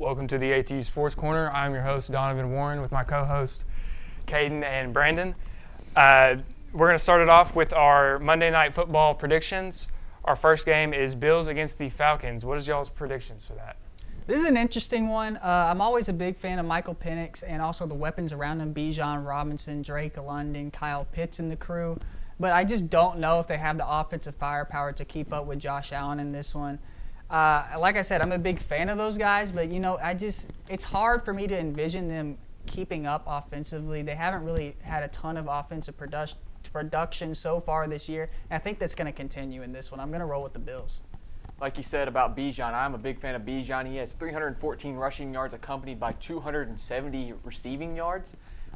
Welcome to the ATU Sports Corner. I'm your host, Donovan Warren, with my co-host, Caden and Brandon. We're going to start it off with our Monday Night Football predictions. Our first game is Bills against the Falcons. What is y'all's predictions for that? This is an interesting one. I'm always a big fan of Michael Penix and also the weapons around him, Bijan Robinson, Drake London, Kyle Pitts and the crew. But I just don't know if they have the offensive firepower to keep up with Josh Allen in this one. Like I said, I'm a big fan of those guys, but, it's hard for me to envision them keeping up offensively. They haven't really had a ton of offensive production so far this year, and I think that's going to continue in this one. I'm going to roll with the Bills. Like you said about Bijan, I'm a big fan of Bijan. He has 314 rushing yards accompanied by 270 receiving yards.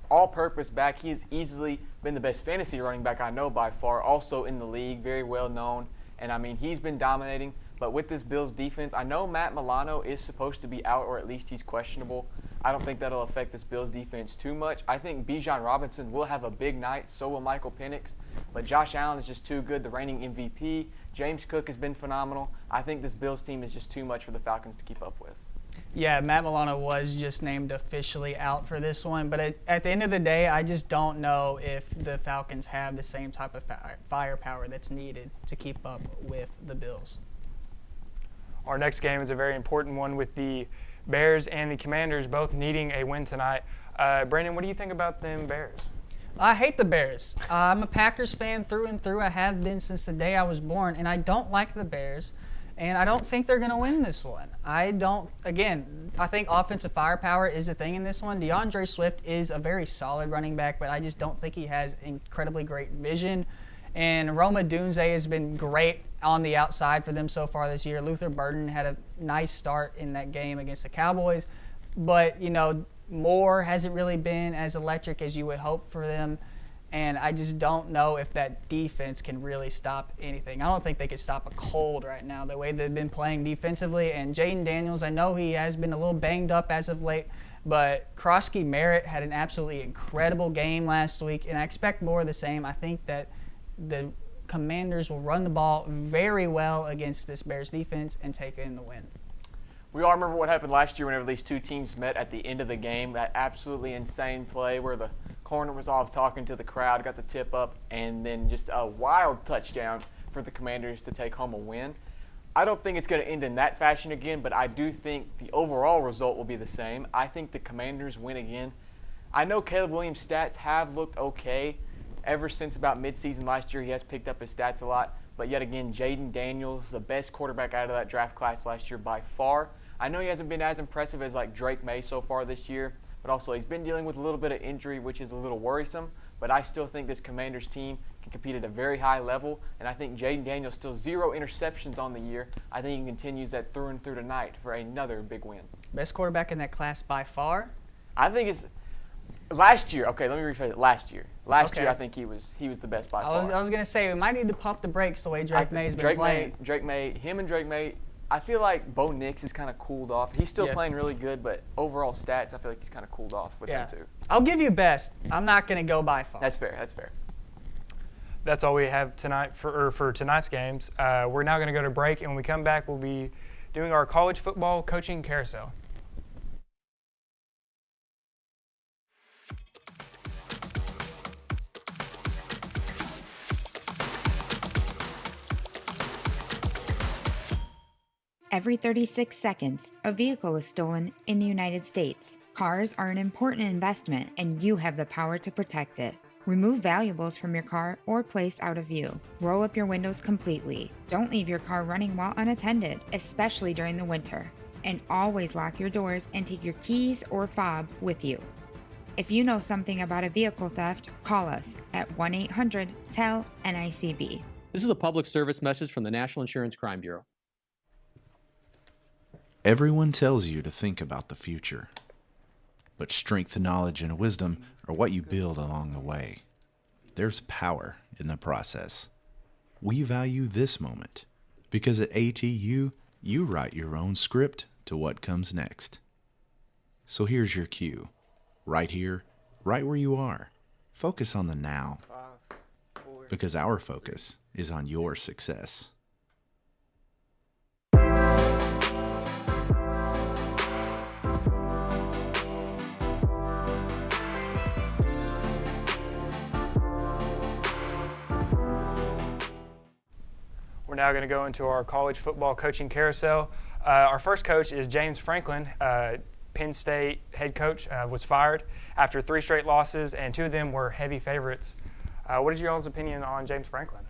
All-purpose back. He has easily been the best fantasy running back I know by far, also in the league, very well known. And, he's been dominating. But with this Bills defense, I know Matt Milano is supposed to be out, or at least he's questionable. I don't think that'll affect this Bills defense too much. I think Bijan Robinson will have a big night, so will Michael Penix. But Josh Allen is just too good, the reigning MVP. James Cook has been phenomenal. I think this Bills team is just too much for the Falcons to keep up with. Yeah, Matt Milano was just named officially out for this one. But at the end of the day, I just don't know if the Falcons have the same type of firepower that's needed to keep up with the Bills. Our next game is a very important one with the Bears and the Commanders both needing a win tonight. Brandon, what do you think about them Bears? I hate the Bears. I'm a Packers fan through and through. I have been since the day I was born, and I don't like the Bears, and I don't think they're going to win this one. I think offensive firepower is the thing in this one. DeAndre Swift is a very solid running back, but I just don't think he has incredibly great vision. And Roma Dunze has been great on the outside for them so far this year. Luther Burden had a nice start in that game against the Cowboys. But, Moore hasn't really been as electric as you would hope for them. And I just don't know if that defense can really stop anything. I don't think they could stop a cold right now, the way they've been playing defensively. And Jaden Daniels, I know he has been a little banged up as of late, but Krosky Merritt had an absolutely incredible game last week, and I expect more of the same. I think that the Commanders will run the ball very well against this Bears defense and take in the win. We all remember what happened last year whenever these two teams met at the end of the game. That absolutely insane play where the corner was off talking to the crowd, got the tip up, and then just a wild touchdown for the Commanders to take home a win. I don't think it's going to end in that fashion again, but I do think the overall result will be the same. I think the Commanders win again. I know Caleb Williams' stats have looked okay. Ever since about midseason last year, he has picked up his stats a lot. But yet again, Jaden Daniels, the best quarterback out of that draft class last year by far. I know he hasn't been as impressive as like Drake May so far this year, but also he's been dealing with a little bit of injury, which is a little worrisome. But I still think this Commanders team can compete at a very high level, and I think Jaden Daniels still 0 interceptions on the year. I think he continues that through and through tonight for another big win. Best quarterback in that class by far? I think it's last year. Okay, let me rephrase it. Last year, Okay. I think he was the best by far. I was going to say we might need to pump the brakes the way Drake May's been playing. Drake May, I feel like Bo Nix is kind of cooled off. He's still playing really good, but overall stats, I feel like he's kind of cooled off with them too. I'll give you best. I'm not going to go by far. That's fair. That's all we have tonight for tonight's games. We're now going to go to break, and when we come back, we'll be doing our college football coaching carousel. Every 36 seconds, a vehicle is stolen in the United States. Cars are an important investment, and you have the power to protect it. Remove valuables from your car or place out of view. Roll up your windows completely. Don't leave your car running while unattended, especially during the winter. And always lock your doors and take your keys or fob with you. If you know something about a vehicle theft, call us at 1-800-TEL-NICB. This is a public service message from the National Insurance Crime Bureau. Everyone tells you to think about the future, but strength, knowledge, and wisdom are what you build along the way. There's power in the process. We value this moment because at ATU, you write your own script to what comes next. So here's your cue. Right here, right where you are. Focus on the now, because our focus is on your success. We're now going to go into our college football coaching carousel. Our first coach is James Franklin. Penn State head coach was fired after 3 straight losses, and 2 of them were heavy favorites. What is your all's opinion on James Franklin?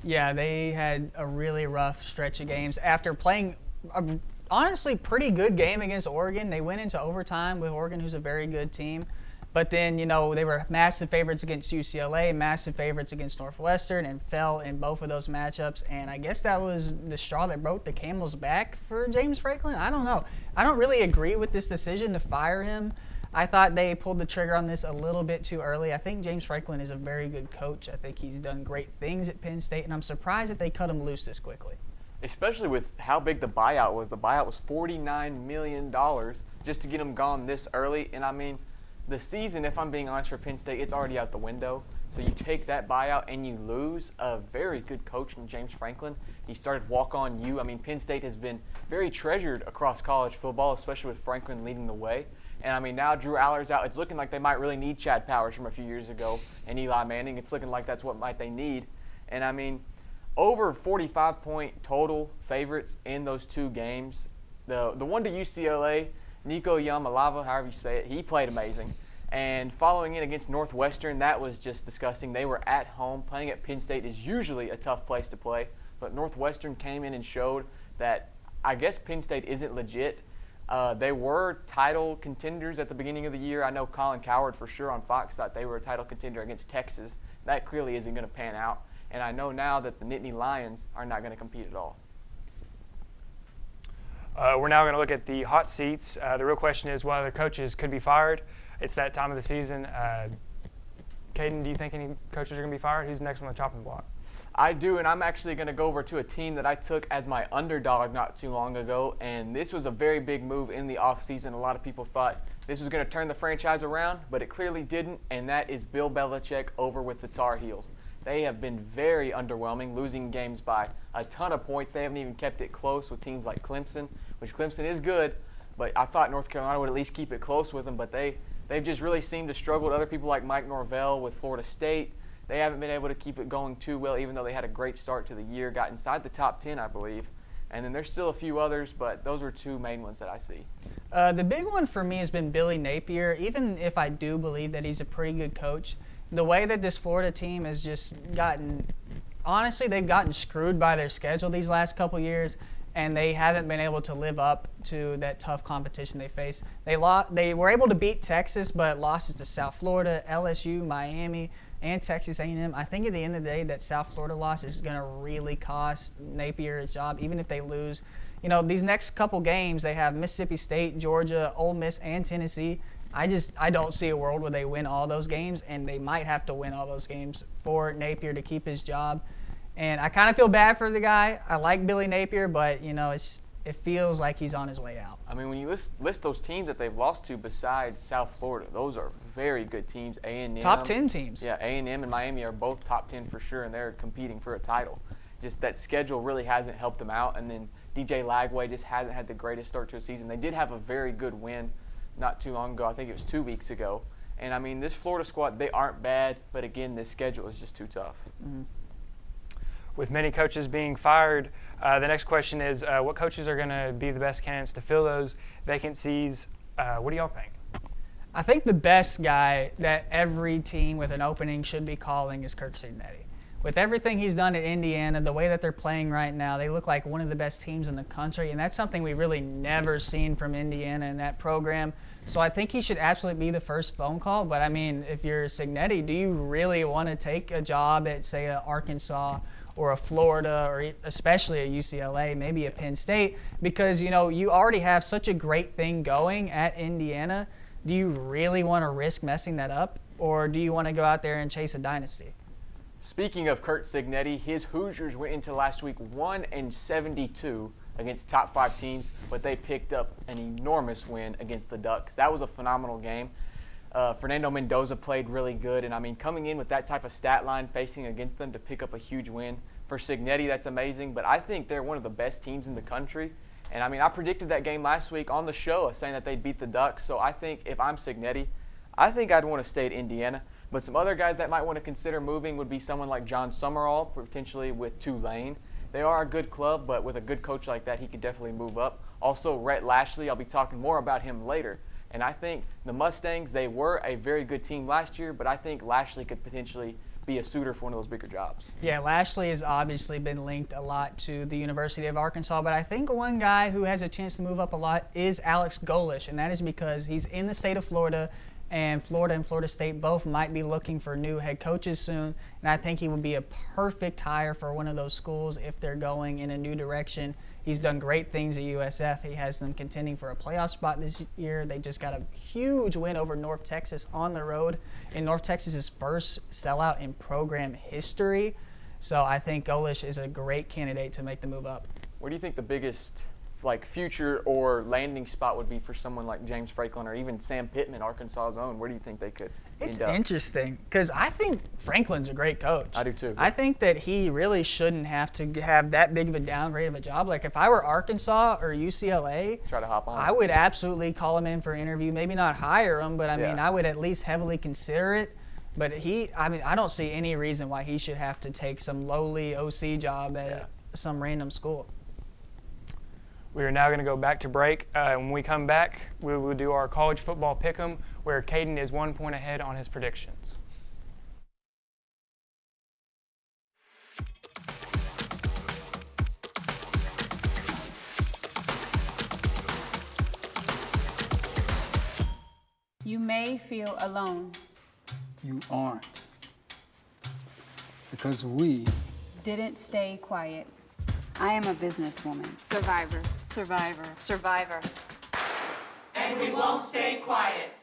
Yeah, they had a really rough stretch of games. After playing a honestly pretty good game against Oregon, they went into overtime with Oregon, who's a very good team. But then, they were massive favorites against UCLA, massive favorites against Northwestern, and fell in both of those matchups. And I guess that was the straw that broke the camel's back for James Franklin. I don't know. I don't really agree with this decision to fire him. I thought they pulled the trigger on this a little bit too early. I think James Franklin is a very good coach. I think he's done great things at Penn State, and I'm surprised that they cut him loose this quickly. Especially with how big the buyout was. The buyout was $49 million just to get him gone this early. And, I mean, the season, if I'm being honest, for Penn State, it's already out the window. So you take that buyout and you lose a very good coach in James Franklin. He started walk-on U. I mean, Penn State has been very treasured across college football, especially with Franklin leading the way. And, I mean, now Drew Aller's out. It's looking like they might really need Chad Powers from a few years ago and Eli Manning. It's looking like that's what they need. And, I mean, over 45-point total favorites in those 2 games. The one to UCLA, Nico Yamalava, however you say it, he played amazing. And following in against Northwestern, that was just disgusting. They were at home. Playing at Penn State is usually a tough place to play. But Northwestern came in and showed that I guess Penn State isn't legit. They were title contenders at the beginning of the year. I know Colin Cowherd for sure on Fox thought they were a title contender against Texas. That clearly isn't going to pan out. And I know now that the Nittany Lions are not going to compete at all. We're now going to look at the hot seats. The real question is whether coaches could be fired. It's that time of the season. Caden, do you think any coaches are going to be fired? Who's next on the chopping block? I do, and I'm actually going to go over to a team that I took as my underdog not too long ago, and this was a very big move in the offseason. A lot of people thought this was going to turn the franchise around, but it clearly didn't, and that is Bill Belichick over with the Tar Heels. They have been very underwhelming, losing games by a ton of points. They haven't even kept it close with teams like Clemson, which Clemson is good, but I thought North Carolina would at least keep it close with them, but they've just really seemed to struggle with other people like Mike Norvell with Florida State. They haven't been able to keep it going too well, even though they had a great start to the year, got inside the top 10, I believe. And then there's still a few others, but those are 2 main ones that I see. The big one for me has been Billy Napier. Even if I do believe that he's a pretty good coach, the way that this Florida team has just gotten – honestly, they've gotten screwed by their schedule these last couple years, and they haven't been able to live up to that tough competition they face. They were able to beat Texas, but losses to South Florida, LSU, Miami, and Texas A&M. I think at the end of the day, that South Florida loss is going to really cost Napier his job, even if they lose. These next couple games, they have Mississippi State, Georgia, Ole Miss, and Tennessee. I don't see a world where they win all those games, and they might have to win all those games for Napier to keep his job. And I kind of feel bad for the guy. I like Billy Napier, but, it feels like he's on his way out. I mean, when you list those teams that they've lost to besides South Florida, those are very good teams. A&M. Top 10 teams. Yeah, A&M and Miami are both top 10 for sure, and they're competing for a title. Just that schedule really hasn't helped them out, and then DJ Lagway just hasn't had the greatest start to a season. They did have a very good win not too long ago. I think it was 2 weeks ago. And, I mean, this Florida squad, they aren't bad, but, again, this schedule is just too tough. Mm-hmm. With many coaches being fired, the next question is what coaches are going to be the best candidates to fill those vacancies? What do y'all think? I think the best guy that every team with an opening should be calling is Kirk Cignetti. With everything he's done at Indiana, the way that they're playing right now, they look like one of the best teams in the country, and that's something we've really never seen from Indiana in that program. So I think he should absolutely be the first phone call. But, I mean, if you're Cignetti, do you really want to take a job at, say, Arkansas or a Florida or especially a UCLA, maybe a Penn State? Because, you already have such a great thing going at Indiana. Do you really want to risk messing that up, or do you want to go out there and chase a dynasty? Speaking of Kurt Cignetti, his Hoosiers went into last week 1-72 against top 5 teams, but they picked up an enormous win against the Ducks. That was a phenomenal game. Fernando Mendoza played really good, and I mean, coming in with that type of stat line facing against them to pick up a huge win for Cignetti, that's amazing. But I think they're one of the best teams in the country. And I mean, I predicted that game last week on the show, saying that they'd beat the Ducks. So I think if I'm Cignetti, I think I'd want to stay at Indiana. But some other guys that might want to consider moving would be someone like John Summerall, potentially with Tulane. they are a good club, but with a good coach like that, he could definitely move up. Also, Rhett Lashley, I'll be talking more about him later. And I think the Mustangs, they were a very good team last year, but I think Lashley could potentially be a suitor for one of those bigger jobs. Yeah, Lashley has obviously been linked a lot to the University of Arkansas, but I think one guy who has a chance to move up a lot is Alex Golish, and that is because he's in the state of Florida, and Florida State both might be looking for new head coaches soon, and I think he would be a perfect hire for one of those schools if they're going in a new direction. He's done great things at USF. He has them contending for a playoff spot this year. They just got a huge win over North Texas on the road in North Texas's first sellout in program history. So I think Golish is a great candidate to make the move up. Where do you think the biggest future or landing spot would be for someone like James Franklin or even Sam Pittman, Arkansas's own? Where do you think they could It's end up? interesting because I think Franklin's a great coach. I do too. I think that he really shouldn't have to have that big of a downgrade of a job. Like if I were Arkansas or UCLA, Try to hop on. I would absolutely call him in for an interview. Maybe not hire him, but I mean, I would at least heavily consider it. But I don't see any reason why he should have to take some lowly OC job at some random school. We are now going to go back to break. When we come back, we will do our college football pick'em, where Caden is 1 point ahead on his predictions. You may feel alone. You aren't. Because we Didn't stay quiet. I am a businesswoman. Survivor. Survivor. Survivor. And we won't stay quiet.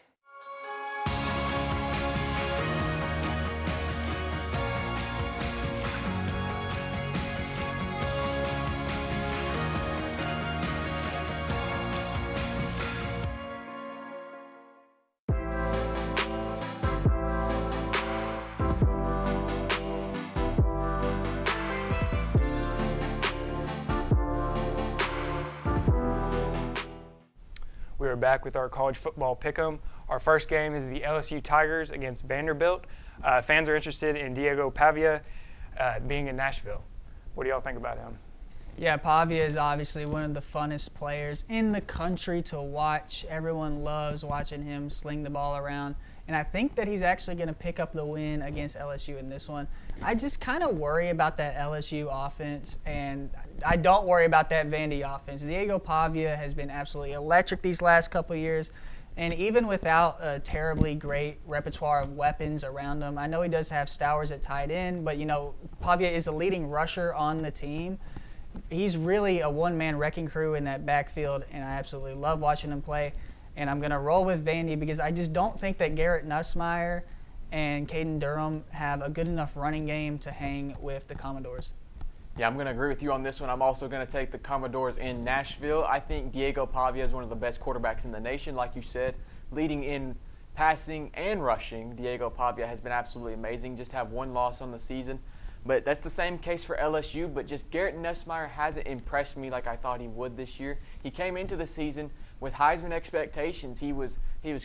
We are back with our college football pick'em. Our first game is the LSU Tigers against Vanderbilt. Fans are interested in Diego Pavia being in Nashville. What do y'all think about him? Yeah, Pavia is obviously one of the funnest players in the country to watch. Everyone loves watching him sling the ball around. And I think that he's actually going to pick up the win against LSU in this one. I just kind of worry about that LSU offense, and I don't worry about that Vandy offense. Diego Pavia has been absolutely electric these last couple of years, and even without a terribly great repertoire of weapons around him, I know he does have Stowers at tight end, but, Pavia is the leading rusher on the team. He's really a one-man wrecking crew in that backfield, and I absolutely love watching him play. And I'm going to roll with Vandy because I just don't think that Garrett Nussmeier and Caden Durham have a good enough running game to hang with the Commodores. Yeah, I'm going to agree with you on this one. I'm also going to take the Commodores in Nashville. I think Diego Pavia is one of the best quarterbacks in the nation, like you said, leading in passing and rushing. Diego Pavia has been absolutely amazing. Just have one loss on the season. But that's the same case for LSU, but just Garrett Nussmeier hasn't impressed me like I thought he would this year. He came into the season with Heisman expectations. He was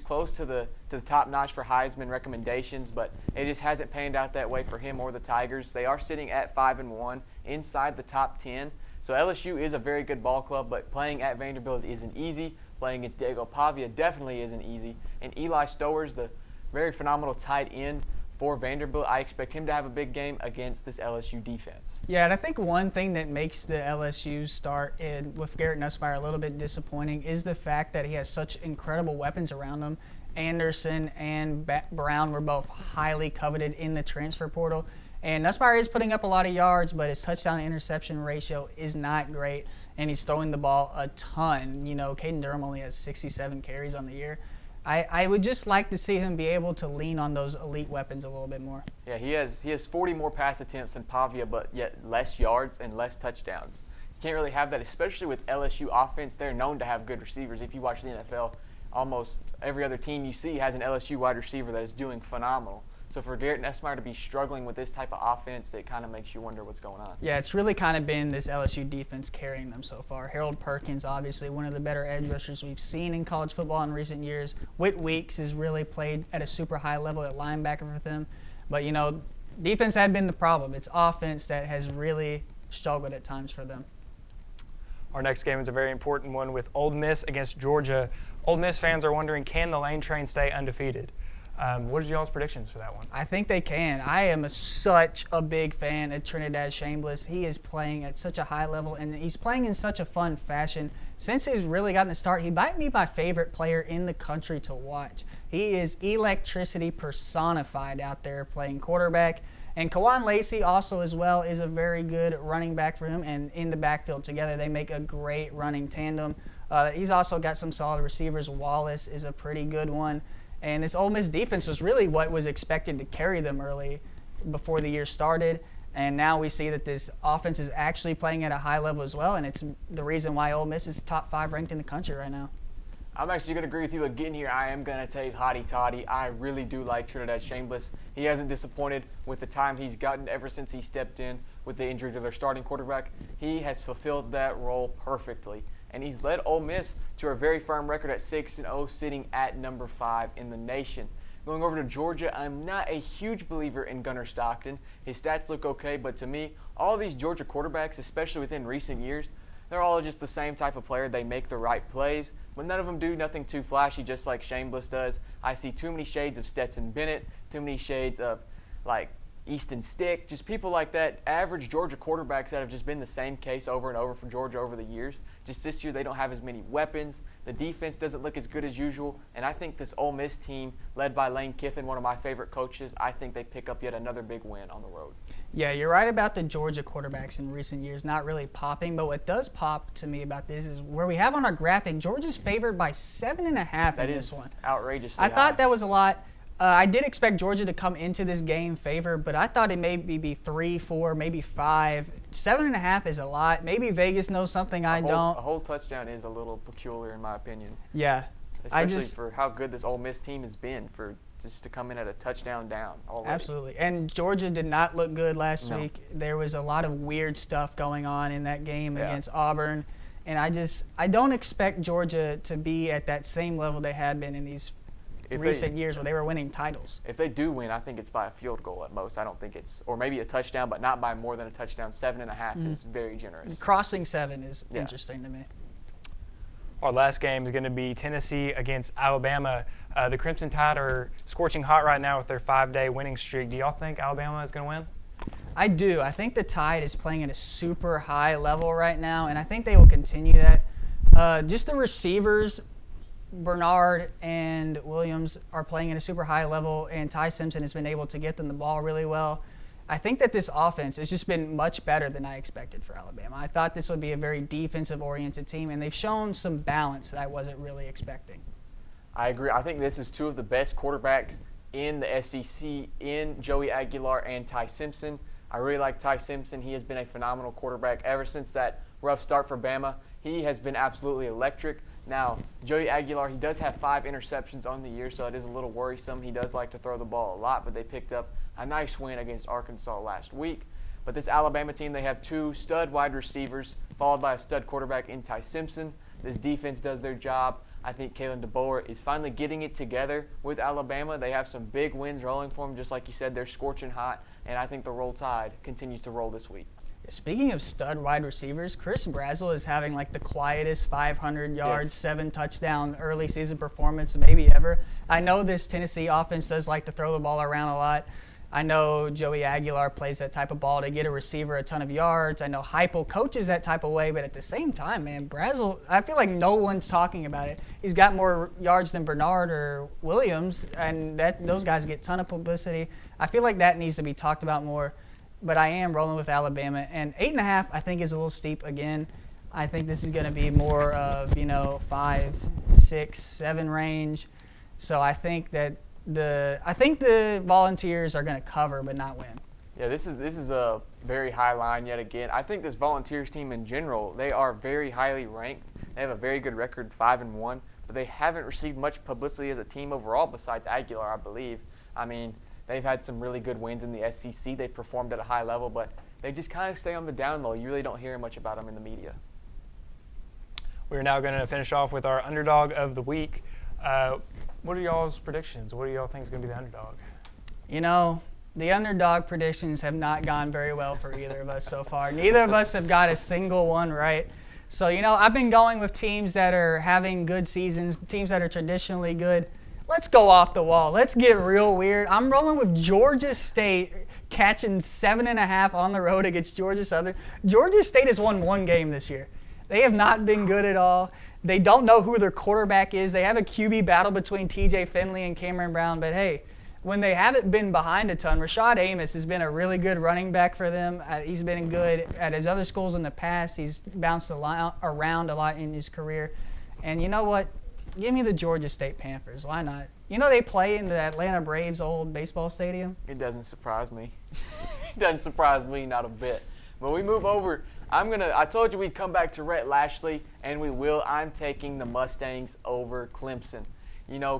close to the top notch for Heisman recommendations, but it just hasn't panned out that way for him or the Tigers. They are sitting at 5-1 inside the top 10. So LSU is a very good ball club, but playing at Vanderbilt isn't easy. Playing against Diego Pavia definitely isn't easy. And Eli Stowers, the very phenomenal tight end for Vanderbilt, I expect him to have a big game against this LSU defense. Yeah, and I think one thing that makes the LSU start with Garrett Nussmeier a little bit disappointing is the fact that he has such incredible weapons around him. Anderson and Brown were both highly coveted in the transfer portal. And Nussmeier is putting up a lot of yards, but his touchdown-interception ratio is not great, and he's throwing the ball a ton. Caden Durham only has 67 carries on the year. I would just like to see him be able to lean on those elite weapons a little bit more. Yeah, he has 40 more pass attempts than Pavia, but yet less yards and less touchdowns. You can't really have that, especially with LSU offense. They're known to have good receivers. If you watch the NFL, almost every other team you see has an LSU wide receiver that is doing phenomenal. So for Garrett Nussmeier to be struggling with this type of offense, it kind of makes you wonder what's going on. Yeah, it's really kind of been this LSU defense carrying them so far. Harold Perkins, obviously one of the better edge rushers we've seen in college football in recent years. Whit Weeks has really played at a super high level at linebacker for them. But, defense had been the problem. It's offense that has really struggled at times for them. Our next game is a very important one with Ole Miss against Georgia. Ole Miss fans are wondering, can the Lane Train stay undefeated? What are y'all's predictions for that one? I think they can. I am such a big fan of Trinidad Chambliss. He is playing at such a high level, and he's playing in such a fun fashion. Since he's really gotten the start, he might be my favorite player in the country to watch. He is electricity personified out there playing quarterback. And Kawan Lacey also as well is a very good running back for him, and in the backfield together they make a great running tandem. He's also got some solid receivers. Wallace is a pretty good one. And this Ole Miss defense was really what was expected to carry them early before the year started. And now we see that this offense is actually playing at a high level as well, and it's the reason why Ole Miss is top 5 ranked in the country right now. I'm actually going to agree with you again here. I am going to take Hottie Toddy. I really do like Trinidad Chambliss. He hasn't disappointed with the time he's gotten ever since he stepped in with the injury to their starting quarterback. He has fulfilled that role perfectly. And he's led Ole Miss to a very firm record at 6-0, sitting at number 5 in the nation. Going over to Georgia, I'm not a huge believer in Gunnar Stockton. His stats look okay, but to me, all these Georgia quarterbacks, especially within recent years, they're all just the same type of player. They make the right plays, but none of them do nothing too flashy, just like Chambliss does. I see too many shades of Stetson Bennett, too many shades of, like, Easton Stick, just people like that, average Georgia quarterbacks that have just been the same case over and over for Georgia over the years. Just this year they don't have as many weapons. The defense doesn't look as good as usual. And I think this Ole Miss team, led by Lane Kiffin, one of my favorite coaches, I think they pick up yet another big win on the road. Yeah, you're right about the Georgia quarterbacks in recent years not really popping. But what does pop to me about this is where we have on our graphic, Georgia's favored by 7.5 in this one. That is outrageously I high. thought that was a lot. I did expect Georgia to come into this game favored, but I thought it maybe be 3, 4, maybe 5. 7.5 is a lot. Maybe Vegas knows something I don't. A whole touchdown is a little peculiar in my opinion. Yeah. Especially for how good this Ole Miss team has been for just to come in at a touchdown down already. Absolutely. And Georgia did not look good last week. There was a lot of weird stuff going on in that game against Auburn. And I don't expect Georgia to be at that same level they had been in these recent years where they were winning titles. If they do win, I think it's by a field goal at most. I don't think it's, or maybe a touchdown, but not by more than a touchdown. 7.5 is very generous. Crossing 7 is interesting to me. Our last game is going to be Tennessee against Alabama. The Crimson Tide are scorching hot right now with their 5-day winning streak. Do y'all think Alabama is going to win? I do. I think the Tide is playing at a super high level right now, and I think they will continue that. Just the receivers, Bernard and Williams, are playing at a super high level, and Ty Simpson has been able to get them the ball really well. I think that this offense has just been much better than I expected for Alabama. I thought this would be a very defensive-oriented team, and they've shown some balance that I wasn't really expecting. I agree. I think this is two of the best quarterbacks in the SEC in Joey Aguilar and Ty Simpson. I really like Ty Simpson. He has been a phenomenal quarterback ever since that rough start for Bama. He has been absolutely electric. Now, Joey Aguilar, he does have 5 interceptions on the year, so it is a little worrisome. He does like to throw the ball a lot, but they picked up a nice win against Arkansas last week. But this Alabama team, they have 2 stud wide receivers, followed by a stud quarterback in Ty Simpson. This defense does their job. I think Kalen DeBoer is finally getting it together with Alabama. They have some big wins rolling for them. Just like you said, they're scorching hot, and I think the Roll Tide continues to roll this week. Speaking of stud wide receivers, Chris Brazzell is having like the quietest 500 yards, 7 touchdown early season performance maybe ever. I know this Tennessee offense does like to throw the ball around a lot. I know Joey Aguilar plays that type of ball to get a receiver a ton of yards. I know Heupel coaches that type of way, but at the same time, man, Brazzell, I feel like no one's talking about it. He's got more yards than Bernard or Williams, and those guys get a ton of publicity. I feel like that needs to be talked about more. But I am rolling with Alabama. And 8.5, I think, is a little steep again. I think this is going to be more of, 5, 6, 7 range. So I think that the Volunteers are going to cover but not win. Yeah, this is a very high line yet again. I think this Volunteers team in general, they are very highly ranked. They have a very good record, 5-1, but they haven't received much publicity as a team overall besides Aguilar, I believe. I mean, they've had some really good wins in the SEC. They've performed at a high level, but they just kind of stay on the down low. You really don't hear much about them in the media. We're now going to finish off with our underdog of the week. What are y'all's predictions? What do y'all think is going to be the underdog? The underdog predictions have not gone very well for either of us so far. Neither of us have got a single one right. So, I've been going with teams that are having good seasons, teams that are traditionally good. Let's go off the wall. Let's get real weird. I'm rolling with Georgia State catching 7.5 on the road against Georgia Southern. Georgia State has won one game this year. They have not been good at all. They don't know who their quarterback is. They have a QB battle between TJ Finley and Cameron Brown. But, hey, when they haven't been behind a ton, Rashad Amos has been a really good running back for them. He's been good at his other schools in the past. He's bounced around a lot in his career. And you know what? Give me the Georgia State Panthers. Why not? They play in the Atlanta Braves' old baseball stadium. It doesn't surprise me. It doesn't surprise me, not a bit. But we move over. I told you we'd come back to Rhett Lashley, and we will. I'm taking the Mustangs over Clemson.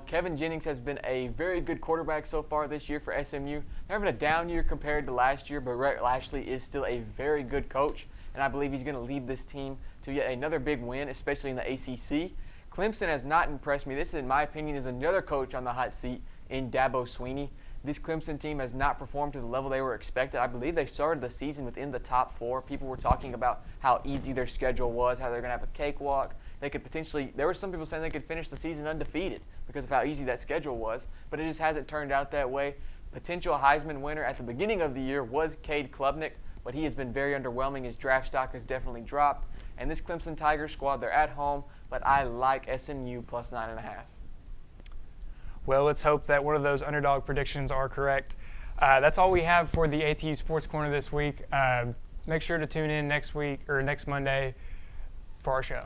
Kevin Jennings has been a very good quarterback so far this year for SMU. They're having a down year compared to last year, but Rhett Lashley is still a very good coach, and I believe he's going to lead this team to yet another big win, especially in the ACC. Clemson has not impressed me. This, in my opinion, is another coach on the hot seat in Dabo Swinney. This Clemson team has not performed to the level they were expected. I believe they started the season within the top 4. People were talking about how easy their schedule was, how they're going to have a cakewalk. They could potentially – there were some people saying they could finish the season undefeated because of how easy that schedule was, but it just hasn't turned out that way. Potential Heisman winner at the beginning of the year was Cade Klubnik, but he has been very underwhelming. His draft stock has definitely dropped. And this Clemson Tigers squad, they're at home, but I like SMU plus 9.5. Well, let's hope that one of those underdog predictions are correct. That's all we have for the ATU Sports Corner this week. Make sure to tune in next week or next Monday for our show.